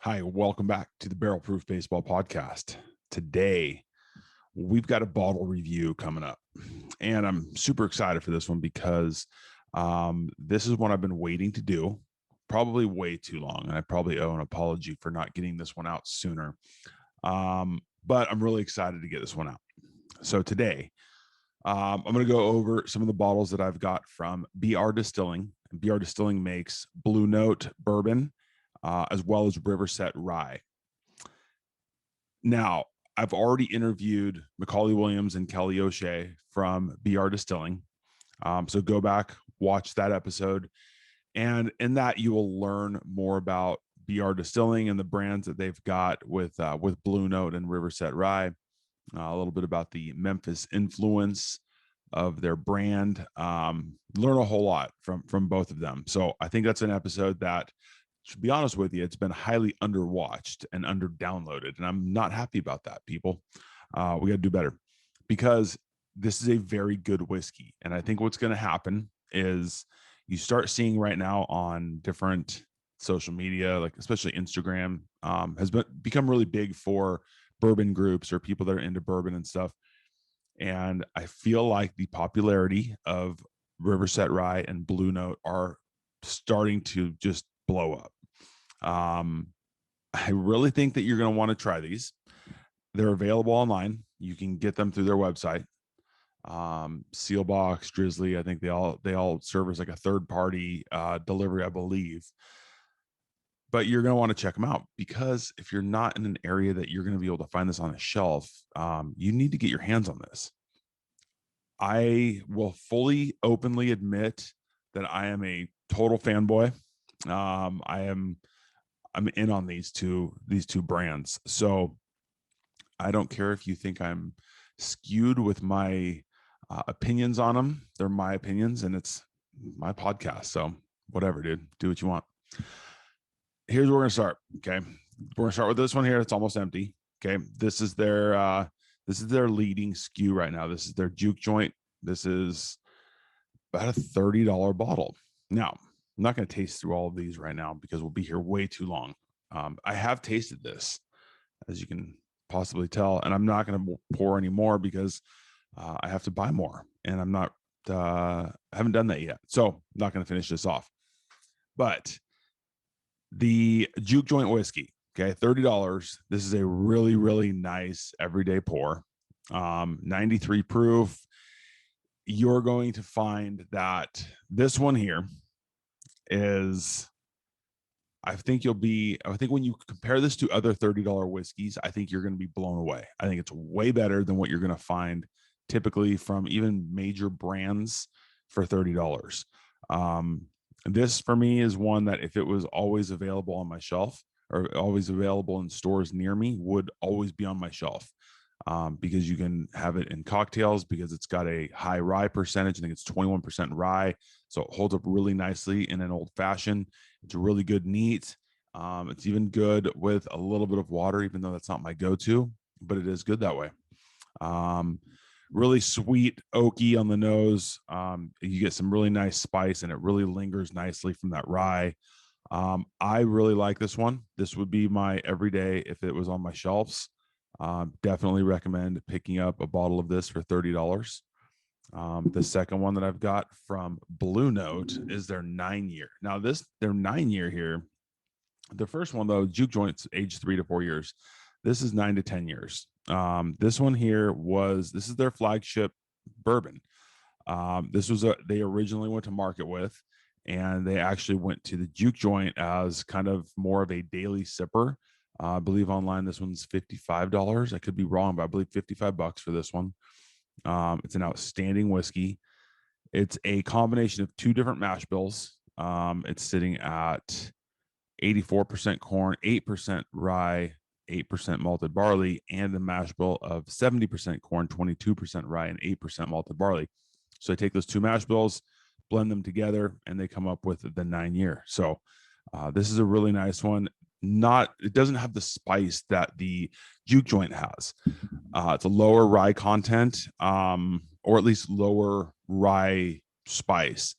Hi, welcome back to the Barrel Proof Baseball Podcast. Today, we've got a bottle review coming up, and I'm super excited for this one because this is one I've been waiting to do, probably way too long, and I probably owe an apology for not getting this one out sooner. But I'm really excited to get this one out. So today, I'm going to go over some of the bottles that I've got from BR Distilling. BR Distilling makes Blue Note Bourbon, as well as Riverset Rye. Now, I've already interviewed Macaulay Williams and Kelly O'Shea from BR Distilling. So go back, watch that episode. And in that, you will learn more about BR Distilling and the brands that they've got with Blue Note and Riverset Rye. A little bit about the Memphis influence of their brand. Learn a whole lot from both of them. So I think that's an episode that, to be honest with you, it's been highly underwatched and under downloaded. And I'm not happy about that, people. We got to do better because this is a very good whiskey. And I think what's going to happen is you start seeing right now on different social media, like especially Instagram, has become really big for bourbon groups or people that are into bourbon and stuff. And I feel like the popularity of Riverset Rye and Blue Note are starting to just blow up. I really think that you're going to want to try these. They're available online. You can get them through their website. Sealbox, Drizzly, I think they all serve as like a third party delivery, I believe. But you're going to want to check them out because if you're not in an area that you're going to be able to find this on a shelf, you need to get your hands on this. I will fully, openly admit that I am a total fanboy. I'm in on these two brands. So I don't care if you think I'm skewed with my opinions on them. They're my opinions and it's my podcast. So whatever, dude, do what you want. Here's where we're going to start. Okay. We're going to start with this one here. It's almost empty. Okay. This is their leading SKU right now. This is their Juke Joint. This is about a $30 bottle. Now, I'm not going to taste through all of these right now because we'll be here way too long. I have tasted this, as you can possibly tell, and I'm not going to pour any more because I have to buy more, and I haven't done that yet. So I'm not going to finish this off. But the Juke Joint whiskey, okay, $30. This is a really, really nice everyday pour. 93 proof. You're going to find that this one here is, I think when you compare this to other $30 whiskeys, I think you're going to be blown away. I think it's way better than what you're going to find typically from even major brands for $30. This for me is one that if it was always available on my shelf or always available in stores near me, would always be on my shelf. Because you can have it in cocktails because it's got a high rye percentage. I think it's 21% rye. So it holds up really nicely in an old fashioned. It's really good neat. It's even good with a little bit of water, even though that's not my go-to, but it is good that way. Really sweet, oaky on the nose. You get some really nice spice and it really lingers nicely from that rye. I really like this one. This would be my everyday if it was on my shelves. Definitely recommend picking up a bottle of this for $30. The second one that I've got from Blue Note is their 9-year. Now their 9-year here. The first one though, Juke Joint's aged 3 to 4 years. This is 9 to 10 years. This one here this is their flagship bourbon. This was they originally went to market with, and they actually went to the Juke Joint as kind of more of a daily sipper. I believe online this one's $55. I could be wrong, but I believe $55 for this one. It's an outstanding whiskey. It's a combination of two different mash bills. It's sitting at 84% corn, 8% rye, 8% malted barley, and a mash bill of 70% corn, 22% rye, and 8% malted barley. So I take those two mash bills, blend them together, and they come up with the 9-year. So this is a really nice one. It doesn't have the spice that the Juke Joint has. It's a lower rye content, or at least lower rye spice.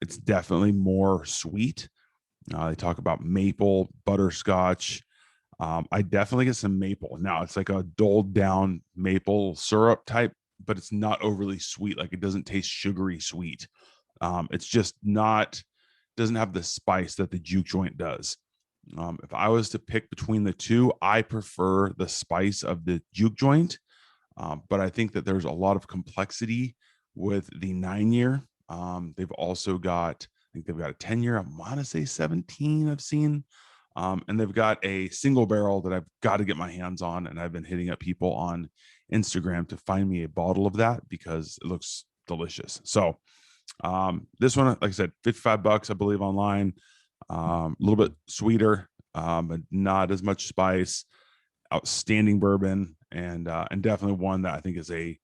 It's definitely more sweet. They talk about maple, butterscotch. I definitely get some maple. Now it's like a dulled down maple syrup type, but it's not overly sweet. Like it doesn't taste sugary sweet. It's just not, doesn't have the spice that the Juke Joint does. If I was to pick between the two, I prefer the spice of the Juke Joint. But I think that there's a lot of complexity with the 9 year. They've also got, I think they've got a 10 year. I want to say 17 I've seen. And they've got a single barrel that I've got to get my hands on. And I've been hitting up people on Instagram to find me a bottle of that because it looks delicious. So this one, like I said, $55, I believe, online. A little bit sweeter, but not as much spice. Outstanding bourbon, and definitely one that I think is a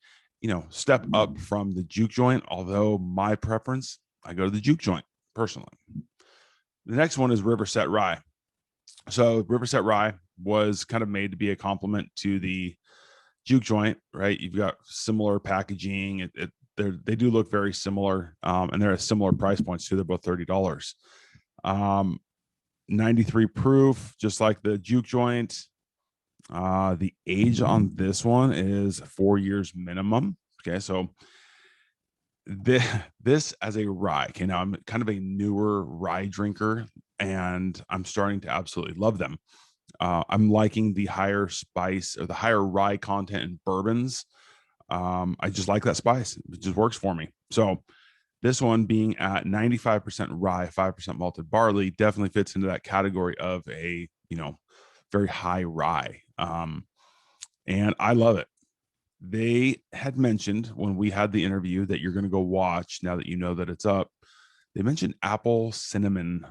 step up from the Juke Joint. Although my preference, I go to the Juke Joint personally. The next one is Riverset Rye. So Riverset Rye was kind of made to be a complement to the Juke Joint, right? You've got similar packaging. They do look very similar, and they're at similar price points too. They're both $30. 93 proof, just like the Juke Joint. The age on this one is 4 years minimum. Okay, so this as a rye. Okay, now I'm kind of a newer rye drinker, and I'm starting to absolutely love them. I'm liking the higher spice or the higher rye content in bourbons. I just like that spice. It just works for me. So this one being at 95% rye, 5% malted barley definitely fits into that category of a, very high rye. And I love it. They had mentioned when we had the interview that you're going to go watch, now that you know that it's up, they mentioned apple cinnamon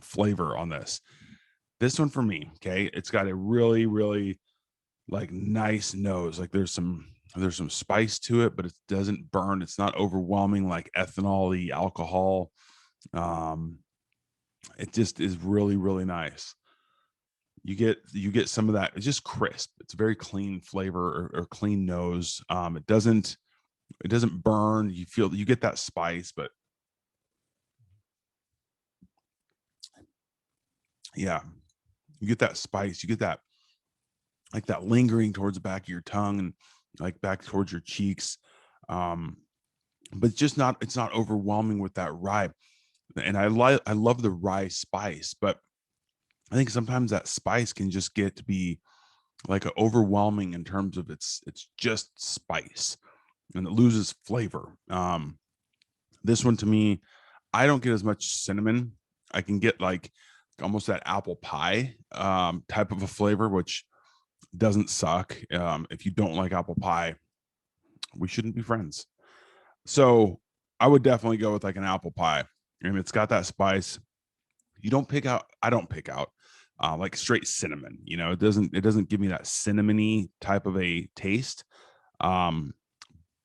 flavor on this. This one for me, okay, it's got a really, really like nice nose. Like there's some spice to it, but it doesn't burn. It's not overwhelming like ethanol-y alcohol. It just is really, really nice. You get some of that. It's just crisp. It's a very clean flavor or clean nose. It doesn't burn. You get that spice, but yeah, you get that spice. You get that like that lingering towards the back of your tongue and like back towards your cheeks. Um, but it's not overwhelming with that rye. And I love the rye spice, but I think sometimes that spice can just get to be like overwhelming in terms of it's just spice and it loses flavor. This one to me, I don't get as much cinnamon. I can get like almost that apple pie type of a flavor, which doesn't suck. If you don't like apple pie, we shouldn't be friends. So I would definitely go with like an apple pie, and it's got that spice. You don't pick out. I don't pick out like straight cinnamon. It doesn't give me that cinnamony type of a taste. Um,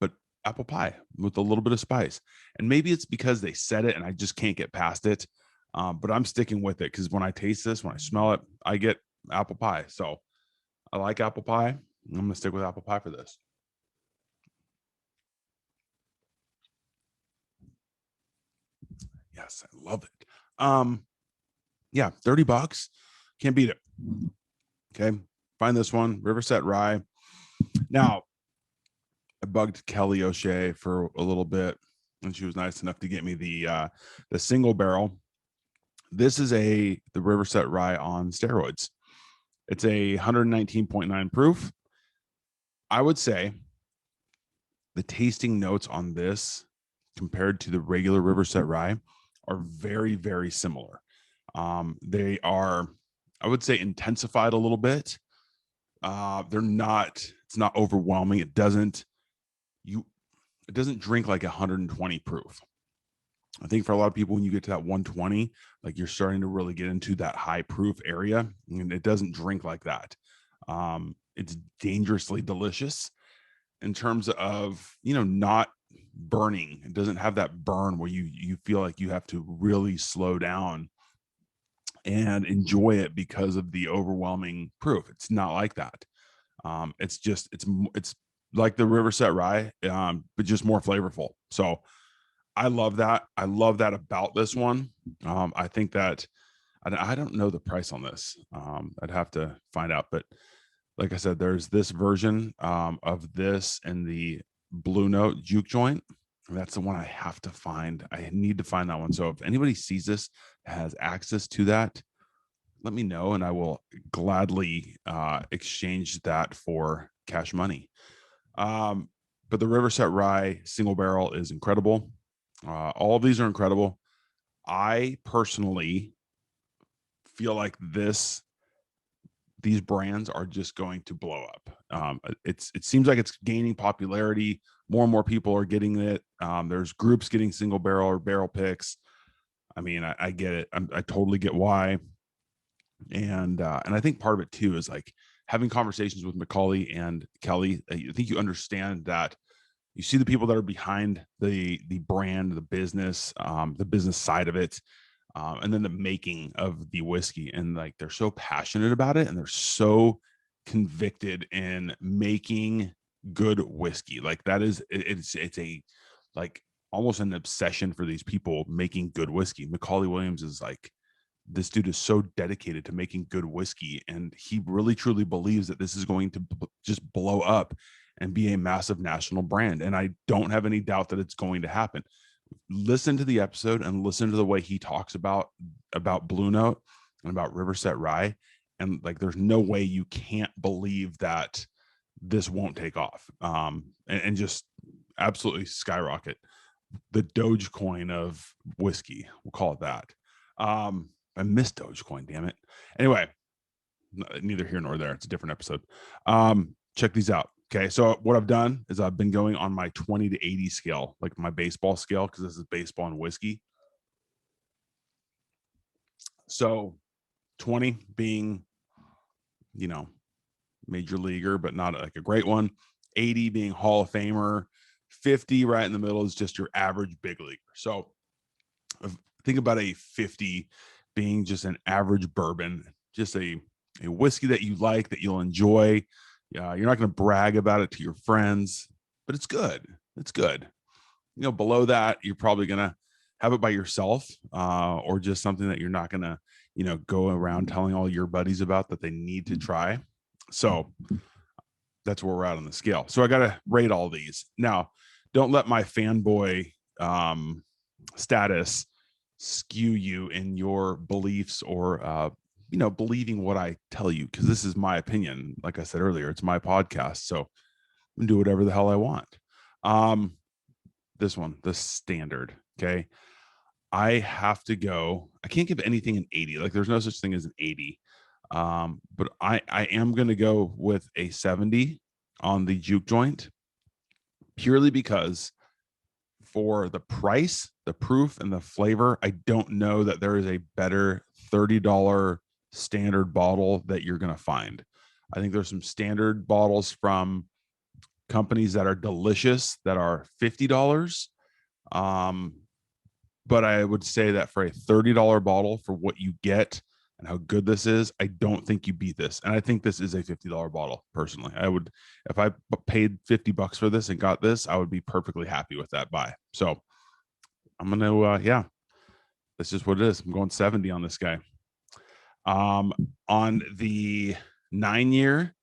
but apple pie with a little bit of spice, and maybe it's because they said it, and I just can't get past it. But I'm sticking with it because when I taste this, when I smell it, I get apple pie. So I like apple pie. I'm gonna stick with apple pie for this. Yes, I love it. Yeah, $30. Can't beat it. Okay. Find this one, Riverset Rye. Now, I bugged Kelly O'Shea for a little bit, and she was nice enough to get me the single barrel. This is the Riverset Rye on steroids. It's a 119.9 proof. I would say the tasting notes on this compared to the regular Riverset Rye are very, very similar. They are, I would say, intensified a little bit. It's not overwhelming. It doesn't drink like 120 proof. I think for a lot of people, when you get to that 120, like you're starting to really get into that high proof area, and it doesn't drink like that. It's dangerously delicious in terms of, not burning. It doesn't have that burn where you feel like you have to really slow down and enjoy it because of the overwhelming proof. It's not like that. It's like the Riverset Rye, but just more flavorful. So I love that. I love that about this one. I think that I don't know the price on this. I'd have to find out, but like I said, there's this version of this and the Blue Note Juke Joint. That's the one I have to find. I need to find that one. So if anybody sees this, has access to that, let me know, and I will gladly exchange that for cash money. But the Riverset Rye single barrel is incredible. All of these are incredible. I personally feel like these brands are just going to blow up. It seems like it's gaining popularity. More and more people are getting it. There's groups getting single barrel or barrel picks. I mean, I get it. I totally get why. And I think part of it too is like having conversations with Macaulay and Kelly. I think you understand that you see the people that are behind the brand, the business side of it, and then the making of the whiskey, and like they're so passionate about it, and they're so convicted in making good whiskey. Like that is it's a like almost an obsession for these people making good whiskey. Macaulay Williams is like, this dude is so dedicated to making good whiskey, and he really truly believes that this is going to just blow up and be a massive national brand. And I don't have any doubt that it's going to happen. Listen to the episode and listen to the way he talks about Blue Note and about Riverset Rye, and like there's no way you can't believe that this won't take off, and just absolutely skyrocket. The Dogecoin of whiskey, we'll call it that. I missed Dogecoin, damn it. Anyway, neither here nor there. It's a different episode. Check these out. Okay, so what I've done is I've been going on my 20 to 80 scale, like my baseball scale, because this is baseball and whiskey. So 20 being, major leaguer, but not like a great one. 80 being Hall of Famer. 50 right in the middle is just your average big leaguer. So think about a 50 being just an average bourbon, just a whiskey that you like, that you'll enjoy. You're not going to brag about it to your friends, but it's good. It's good. Below that, you're probably going to have it by yourself, or just something that you're not going to, go around telling all your buddies about that they need to try. So that's where we're at on the scale. So I got to rate all these. Now, don't let my fanboy status skew you in your beliefs or believing what I tell you, because this is my opinion. Like I said earlier, it's my podcast, so I can do whatever the hell I want. This one, the standard. Okay, I have to go. I can't give anything an 80. Like there's no such thing as an 80. But I am going to go with a 70 on the Juke Joint, purely because for the price, the proof, and the flavor, I don't know that there is a better $30 standard bottle that you're going to find. I think there's some standard bottles from companies that are delicious that are $50. But I would say that for a $30 bottle, for what you get and how good this is, I don't think you beat this. And I think this is a $50 bottle. Personally, I would, if I paid $50 for this and got this, I would be perfectly happy with that buy. So I'm going to, that's just what it is. I'm going 70 on this guy. On the 9-year,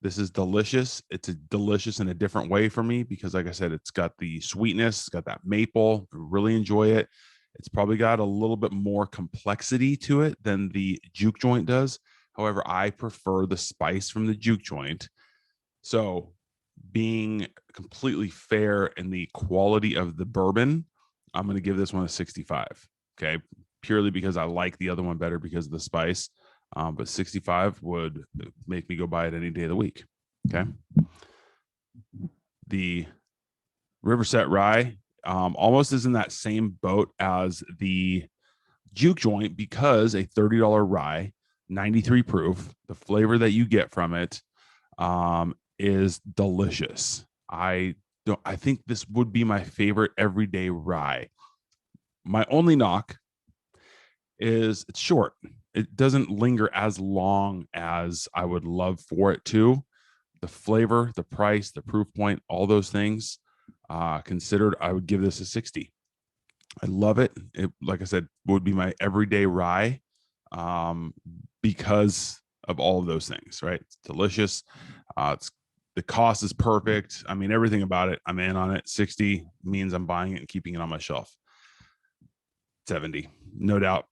this is delicious. It's delicious in a different way for me because, like I said, it's got the sweetness, it's got that maple. I really enjoy it. It's probably got a little bit more complexity to it than the Juke Joint does. However, I prefer the spice from the Juke Joint. So being completely fair in the quality of the bourbon, I'm going to give this one a 65. Okay. Purely because I like the other one better because of the spice. But 65 would make me go buy it any day of the week. Okay. The Riverset Rye almost is in that same boat as the Juke Joint, because a $30 rye, 93 proof, the flavor that you get from it is delicious. I think this would be my favorite everyday rye. My only knock is it's short. It doesn't linger as long as I would love for it to. The flavor, the price, the proof point, all those things considered, I would give this a 60. I love it. It, like I said, would be my everyday rye, um, because of all of those things, right? It's delicious. It's the cost is perfect. I mean, everything about it, I'm in on it. 60 means I'm buying it and keeping it on my shelf. 70, no doubt.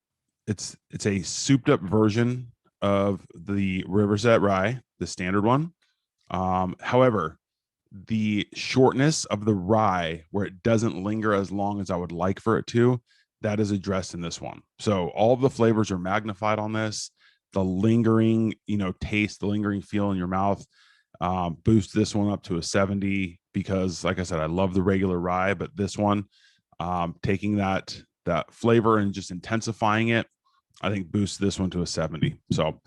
It's a souped up version of the Riverset Rye, the standard one. However, the shortness of the rye, where it doesn't linger as long as I would like for it to, that is addressed in this one. So all of the flavors are magnified on this. The lingering, taste, the lingering feel in your mouth, boost this one up to a 70 because, like I said, I love the regular rye, but this one, taking that flavor and just intensifying it, I think boosts this one to a 70. So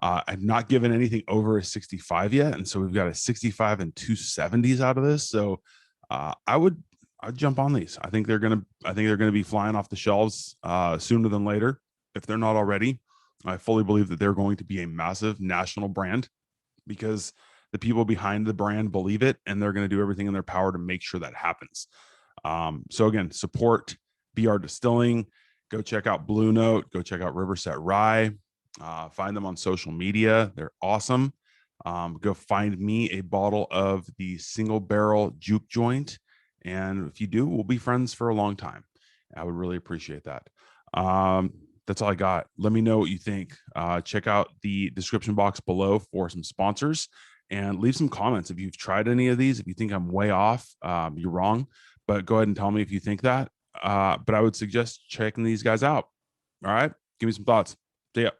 I've not given anything over a 65 yet, and so we've got a 65 and 270s out of this. So I'd jump on these. I think they're gonna be flying off the shelves sooner than later if they're not already. I fully believe that they're going to be a massive national brand because the people behind the brand believe it, and they're going to do everything in their power to make sure that happens. So again, support BR Distilling. Go check out Blue Note. Go check out Riverset Rye. Find them on social media. They're awesome. Go find me a bottle of the single barrel Juke Joint. And if you do, we'll be friends for a long time. I would really appreciate that. That's all I got. Let me know what you think. Check out the description box below for some sponsors and leave some comments. If you've tried any of these, if you think I'm way off, you're wrong, but go ahead and tell me if you think that. But I would suggest checking these guys out. All right. Give me some thoughts. See ya.